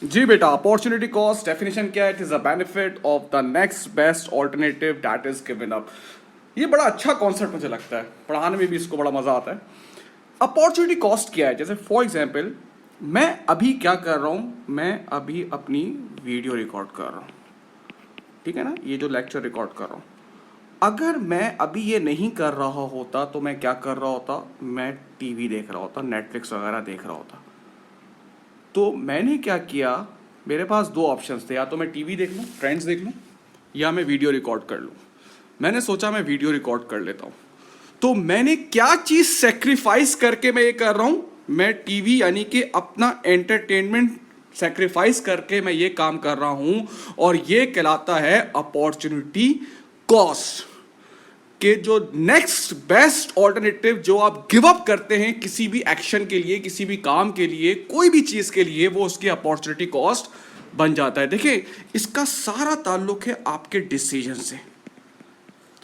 जी बेटा, opportunity cost definition क्या है? It is a benefit of the next best alternative that is given up. ये बड़ा अच्छा कॉन्सेप्ट मुझे लगता है, पढ़ाने में भी इसको बड़ा मजा आता है। अपॉर्चुनिटी कॉस्ट क्या है? जैसे फॉर एग्जाम्पल, मैं अभी क्या कर रहा हूं, मैं अभी अपनी वीडियो रिकॉर्ड कर रहा हूं, ठीक है ना, ये जो लेक्चर रिकॉर्ड कर रहा हूं। अगर मैं अभी ये नहीं कर रहा होता तो मैं क्या कर रहा होता? मैं टीवी देख रहा होता, नेटफ्लिक्स वगैरह देख रहा होता। तो मैंने क्या किया, मेरे पास दो ऑप्शंस थे, या तो मैं टीवी देख लूँ, फ्रेंड्स देख लूँ, या मैं वीडियो रिकॉर्ड कर लूँ। मैंने सोचा मैं वीडियो रिकॉर्ड कर लेता हूँ। तो मैंने क्या चीज़ सेक्रीफाइस करके मैं ये कर रहा हूँ? मैं टीवी यानी कि अपना एंटरटेनमेंट सेक्रीफाइस करके मैं ये काम कर रहा हूँ, और ये कहलाता है अपॉर्चुनिटी कॉस्ट। कि जो नेक्स्ट बेस्ट ऑल्टरनेटिव जो आप गिव अप करते हैं किसी भी एक्शन के लिए, किसी भी काम के लिए, कोई भी चीज के लिए, वो उसकी अपॉर्चुनिटी कॉस्ट बन जाता है। देखिए, इसका सारा ताल्लुक है आपके डिसीजन से।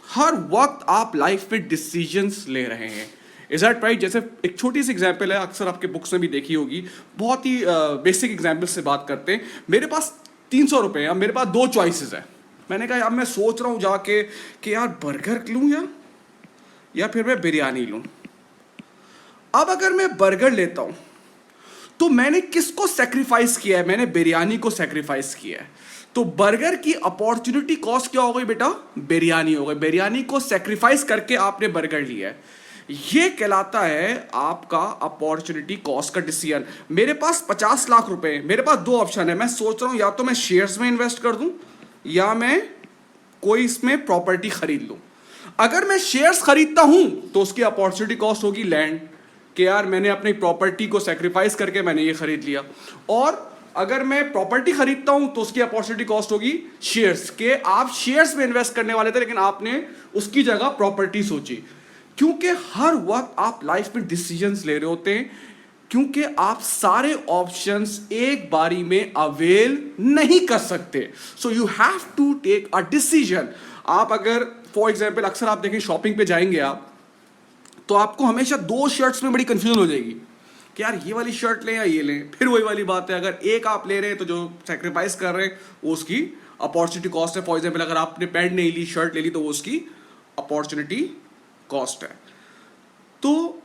हर वक्त आप लाइफ में डिसीजंस ले रहे हैं, इज दैट राइट? जैसे एक छोटी सी एग्जांपल है, अक्सर आपके बुक्स में भी देखी होगी, बहुत ही बेसिक एग्जांपल से बात करते हैं। मेरे पास 300 रुपए हैं, मेरे पास दो चॉइसेस है। मैंने कहा यार, मैं सोच रहा हूं जाके कि यार बर्गर लूं या फिर मैं बिरयानी लूं। अब अगर मैं बर्गर लेता हूं तो मैंने किसको सेक्रीफाइस किया है? मैंने बिरयानी को सेक्रीफाइस किया है। तो बर्गर की अपॉर्चुनिटी कॉस्ट क्या हो गई बेटा? बिरयानी हो गई। बिरयानी को सेक्रीफाइस करके आपने बर्गर लिया है। ये कहलाता है आपका अपॉर्चुनिटी कॉस्ट का डिसीजन। मेरे पास 50 लाख रुपए, मेरे पास दो ऑप्शन है। मैं सोच रहा हूं या तो मैं शेयर्स में इन्वेस्ट कर दूं या मैं कोई इसमें प्रॉपर्टी खरीद लूं। अगर मैं शेयर्स खरीदता हूं तो उसकी अपॉर्चुनिटी कॉस्ट होगी लैंड, कि यार मैंने अपनी प्रॉपर्टी को सेक्रीफाइस करके मैंने ये खरीद लिया। और अगर मैं प्रॉपर्टी खरीदता हूं तो उसकी अपॉर्चुनिटी कॉस्ट होगी शेयर्स, के आप शेयर्स में इन्वेस्ट करने वाले थे लेकिन आपने उसकी जगह प्रॉपर्टी सोची। क्योंकि हर वक्त आप लाइफ में डिसीजंस ले रहे होते हैं, क्योंकि आप सारे ऑप्शंस एक बारी में अवेल नहीं कर सकते। So you have to take a decision. आप अगर फॉर एग्जाम्पल, अक्सर आप देखें शॉपिंग पे जाएंगे आप, तो आपको हमेशा दो शर्ट्स में बड़ी कंफ्यूजन हो जाएगी कि यार ये वाली शर्ट लें या ये लें। फिर वही वाली बात है, अगर एक आप ले रहे हैं तो जो सेक्रीफाइस कर रहे हैं वो उसकी अपॉर्चुनिटी कॉस्ट है। फॉर एग्जाम्पल, अगर आपने पैंट नहीं ली, शर्ट ले ली, तो वो उसकी अपॉर्चुनिटी कॉस्ट है। तो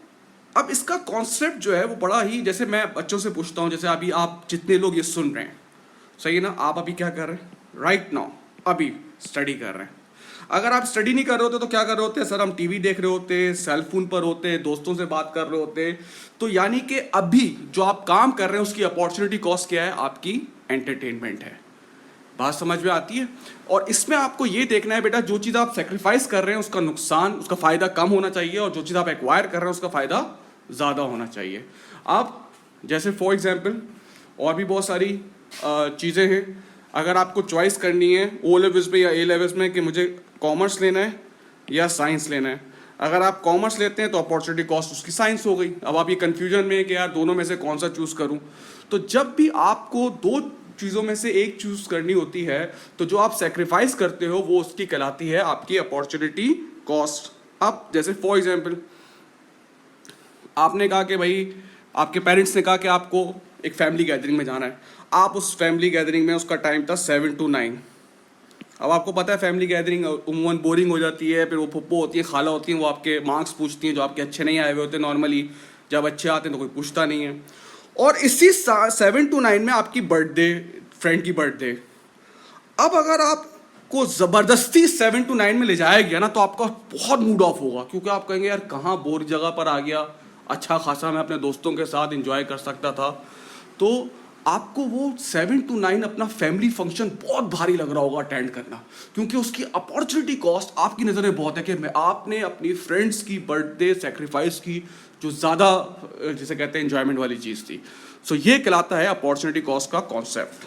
अब इसका कॉन्सेप्ट जो है वो बड़ा ही, जैसे मैं बच्चों से पूछता हूं, जैसे अभी आप जितने लोग ये सुन रहे हैं, सही है ना, आप अभी क्या कर रहे हैं? राइट नाउ अभी स्टडी कर रहे हैं। अगर आप स्टडी नहीं कर रहे होते तो क्या कर रहे होते? सर हम टीवी देख रहे होते, सेल फोन पर होते, दोस्तों से बात कर रहे होते। तो यानी कि अभी जो आप काम कर रहे हैं उसकी अपॉर्चुनिटी कॉस्ट क्या है? आपकी एंटरटेनमेंट है। बात समझ में आती है? और इसमें आपको ये देखना है बेटा, जो चीज़ आप सेक्रीफाइस कर रहे हैं उसका नुकसान, उसका फायदा कम होना चाहिए, और जो चीज़ आप एक्वायर कर रहे हैं उसका फायदा ज़्यादा होना चाहिए। आप जैसे फॉर एग्जाम्पल और भी बहुत सारी चीज़ें हैं। अगर आपको चॉइस करनी है ओ लेवल्स में या ए लेवल्स में कि मुझे कॉमर्स लेना है या साइंस लेना है, अगर आप कॉमर्स लेते हैं तो अपॉर्चुनिटी कॉस्ट उसकी साइंस हो गई। अब आप ये कन्फ्यूजन में है कि यार दोनों में से कौन सा चूज़ करूँ। तो जब भी आपको दो चीज़ों में से एक चूज करनी होती है तो जो आप सेक्रीफाइस करते हो वो उसकी कहलाती है आपकी अपॉर्चुनिटी कॉस्ट। अब जैसे फॉर एग्जाम्पल, आपने कहा कि भाई, आपके पेरेंट्स ने कहा कि आपको एक फैमिली गैदरिंग में जाना है। आप उस फैमिली गैदरिंग में, उसका टाइम था 7 to 9। अब आपको पता है फैमिली गैदरिंग उमूमन बोरिंग हो जाती है। फिर वो फुप्पो होती है, खाला होती हैं, वो आपके मार्क्स पूछती हैं जो आपके अच्छे नहीं आए हुए होते। नॉर्मली जब अच्छे आते हैं तो कोई पूछता नहीं है। और इसी 7 to 9 में आपकी बर्थडे, फ्रेंड की बर्थडे। अब अगर आपको ज़बरदस्ती 7 to 9 में ले जाया गया ना, तो आपका बहुत मूड ऑफ होगा, क्योंकि आप कहेंगे यार कहाँ बोर जगह पर आ गया, अच्छा खासा मैं अपने दोस्तों के साथ एंजॉय कर सकता था। तो आपको वो 7 to 9 अपना फैमिली फंक्शन बहुत भारी लग रहा होगा अटेंड करना, क्योंकि उसकी अपॉर्चुनिटी कॉस्ट आपकी नज़र में बहुत है कि मैं आपने अपनी फ्रेंड्स की बर्थडे सेक्रीफाइस की, जो ज़्यादा जिसे कहते हैं एंजॉयमेंट वाली चीज़ थी। सो ये कहलाता है अपॉर्चुनिटी कॉस्ट का कॉन्सेप्ट।